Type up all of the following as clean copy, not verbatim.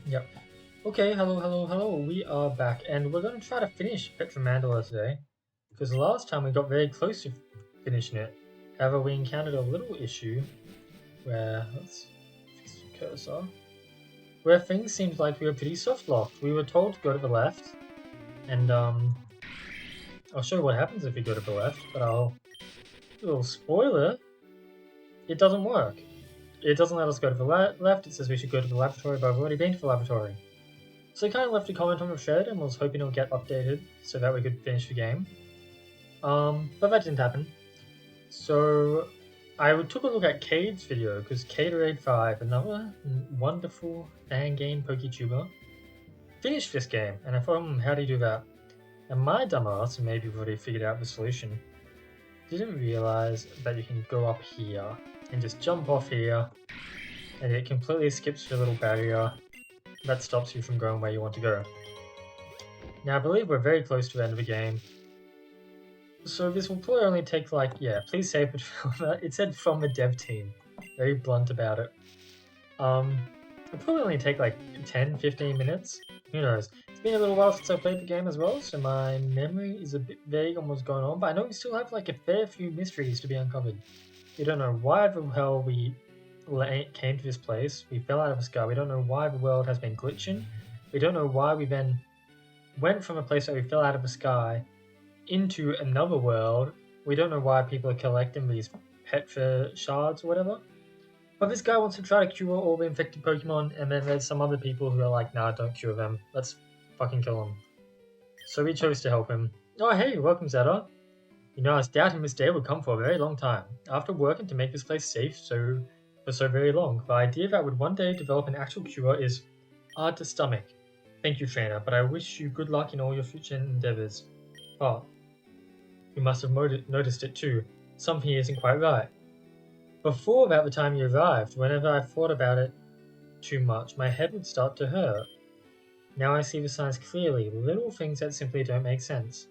Yep. Okay, hello. We are back, and we're going to try to finish Petra Mandala today, because last time we got very close to finishing it. However, we encountered a little issue where, let's fix the cursor, where things seemed like we were pretty soft locked. We were told to go to the left, and I'll show you what happens if you go to the left, but little spoiler, it doesn't work. It doesn't let us go to the left, it says we should go to the laboratory, but I've already been to the laboratory. So I kind of left a comment on the thread and was hoping it'll get updated so that we could finish the game. But that didn't happen. So I took a look at Cade's video because Caderade5, another wonderful fan game PokeTuber, finished this game, and I thought, how do you do that? And my dumbass, who maybe already figured out the solution, didn't realize that you can go up here and just jump off here, and it completely skips the little barrier that stops you from going where you want to go. Now I believe we're very close to the end of the game. So this will probably only take please save it from, it said from the dev team. Very blunt about it. It'll probably only take like 10-15 minutes. Who knows? It's been a little while since I played the game as well, so my memory is a bit vague on what's going on, but I know we still have like a fair few mysteries to be uncovered. We don't know why the hell we came to this place. We fell out of the sky. We don't know why the world has been glitching. We don't know why we then went from a place that we fell out of the sky into another world. We don't know why people are collecting these Petra shards or whatever. But this guy wants to try to cure all the infected Pokemon, and then there's some other people who are like, nah, don't cure them. Let's fucking kill them. So we chose to help him. Oh, hey, welcome, Zeta. You know, I was doubting this day would come for a very long time. After working to make this place safe for so very long, the idea that would one day develop an actual cure is hard to stomach. Thank you, trainer, but I wish you good luck in all your future endeavors. But you must have noticed it too. Something isn't quite right. Before about the time you arrived, whenever I thought about it too much, my head would start to hurt. Now I see the signs clearly, little things that simply don't make sense.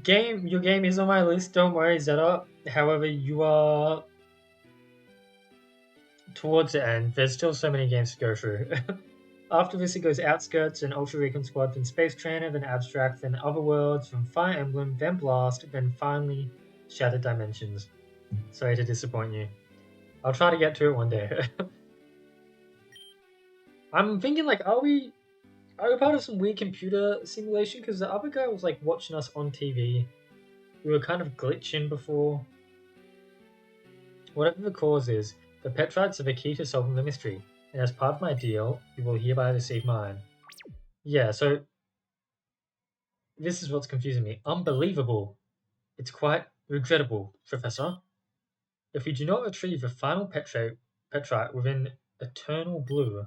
Your game is on my list, don't worry, Zeta. However, you are towards the end. There's still so many games to go through. After this, it goes Outskirts, then Ultra Recon Squad, then Space Trainer, then Abstract, then Otherworlds, then Fire Emblem, then Blast, then finally Shattered Dimensions. Sorry to disappoint you. I'll try to get to it one day. I'm thinking, like, are we part of some weird computer simulation? Because the other guy was like watching us on TV. We were kind of glitching before. Whatever the cause is, the Petrites are the key to solving the mystery, and as part of my deal, you will hereby receive mine. Yeah, so this is what's confusing me. Unbelievable. It's quite regrettable, Professor. If we do not retrieve the final Petrite within eternal blue,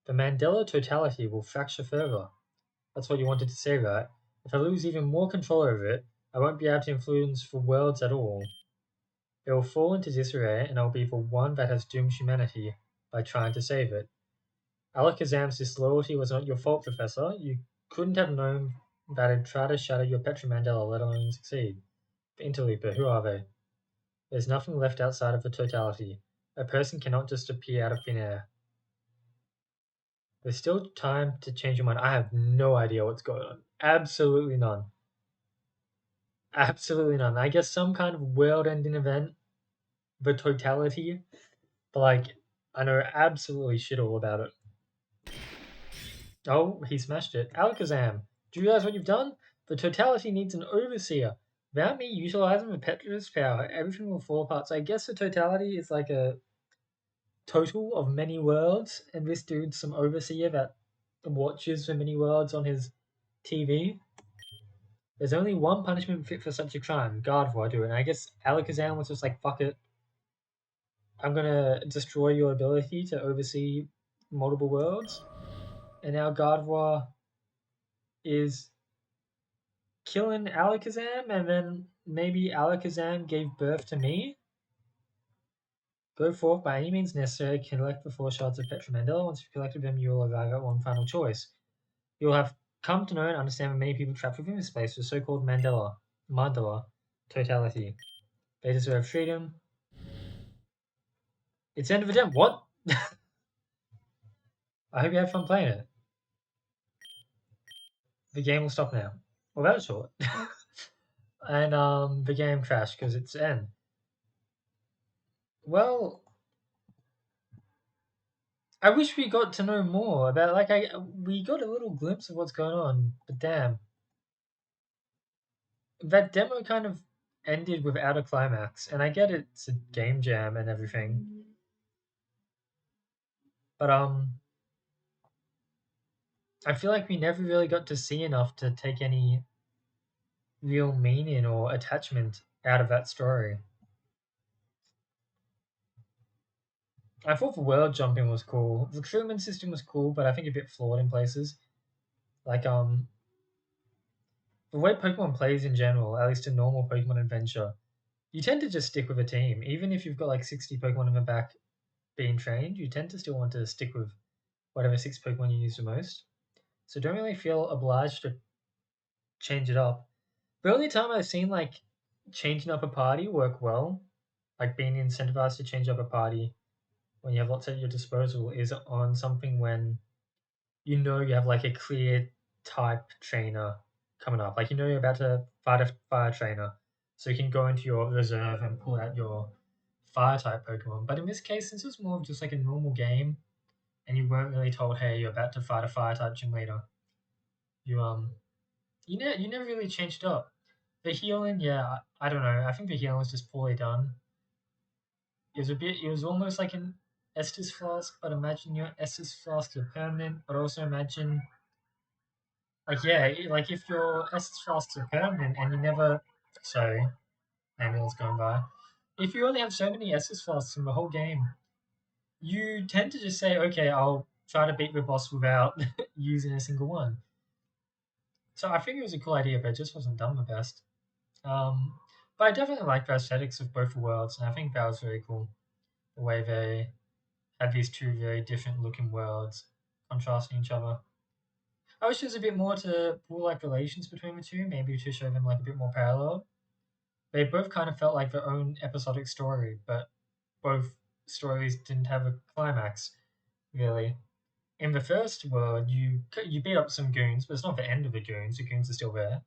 the Mandala totality will fracture further. That's what you wanted to say, right? If I lose even more control over it, I won't be able to influence the worlds at all. It will fall into disarray, and I will be the one that has doomed humanity by trying to save it. Alakazam's disloyalty was not your fault, Professor. You couldn't have known that I'd try to shatter your Petra Mandela, let alone succeed. The Interleaper, who are they? There's nothing left outside of the totality. A person cannot just appear out of thin air. There's still time to change your mind. I have no idea what's going on. Absolutely none. Absolutely none. I guess some kind of world-ending event, the totality, but like, I know absolutely shit all about it. Oh, he smashed it. Alakazam, do you realize what you've done? The totality needs an overseer. Without me utilizing the Petra's power, everything will fall apart. So I guess the totality is like a total of many worlds, and this dude's some overseer that watches the many worlds on his TV. There's only one punishment fit for such a crime. Gardevoir do it. And I guess Alakazam was just like, fuck it. I'm gonna destroy your ability to oversee multiple worlds. And now Gardevoir is killing Alakazam, and then maybe Alakazam gave birth to me. Go forth by any means necessary, collect the 4 shards of Petra Mandela. Once you've collected them, you will arrive at one final choice. You will have come to know and understand that many people trapped within this space, the so-called Mandala totality. They deserve freedom. It's end of a gem. What? I hope you had fun playing it. The game will stop now. Well, that was short. And the game crashed because it's end. Well, I wish we got to know more about we got a little glimpse of what's going on, but damn, that demo kind of ended without a climax. And I get it's a game jam and everything, but I feel like we never really got to see enough to take any real meaning or attachment out of that story. I thought the world jumping was cool. The recruitment system was cool, but I think a bit flawed in places. Like the way Pokemon plays in general, at least a normal Pokemon adventure, you tend to just stick with a team. Even if you've got like 60 Pokemon in the back being trained, you tend to still want to stick with whatever six Pokemon you use the most. So don't really feel obliged to change it up. The only time I've seen like changing up a party work well, like being incentivized to change up a party when you have lots at your disposal, is on something when you know you have like a clear type trainer coming up. Like you know you're about to fight a fire trainer, so you can go into your reserve and pull out your fire type Pokemon. But in this case, since it's more of just like a normal game, and you weren't really told, hey, you're about to fight a fire type gym leader, you you never really changed up. The healing, yeah, I don't know. I think the healing was just poorly done. It was almost like an Estus flask, but imagine your Estus flasks are permanent, but also imagine like yeah, like if your Estus flasks are permanent and you never, sorry, ambulance going by. If you only have so many Estus flasks in the whole game, you tend to just say, okay, I'll try to beat the boss without using a single one. So I think it was a cool idea, but it just wasn't done the best. But I definitely like the aesthetics of both worlds, and I think that was very cool. The way they had these two very different looking worlds contrasting each other. I wish there was a bit more to pull like relations between the two, maybe to show them like a bit more parallel. They both kind of felt like their own episodic story, but both stories didn't have a climax, really. In the first world, you beat up some goons, but it's not the end of the goons. The goons are still there,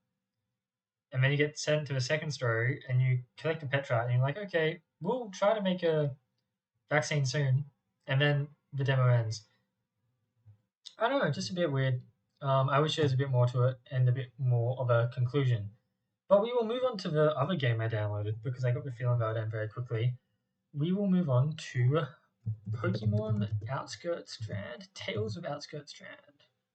and then you get sent to the second story, and you collect a Petra, and you're like, okay, we'll try to make a vaccine soon, and then the demo ends. I don't know, just a bit weird. I wish there was a bit more to it and a bit more of a conclusion. But we will move on to the other game I downloaded because I got the feeling about it very quickly. We will move on to Pokemon Outskirts Strand, Tales of Outskirts Strand.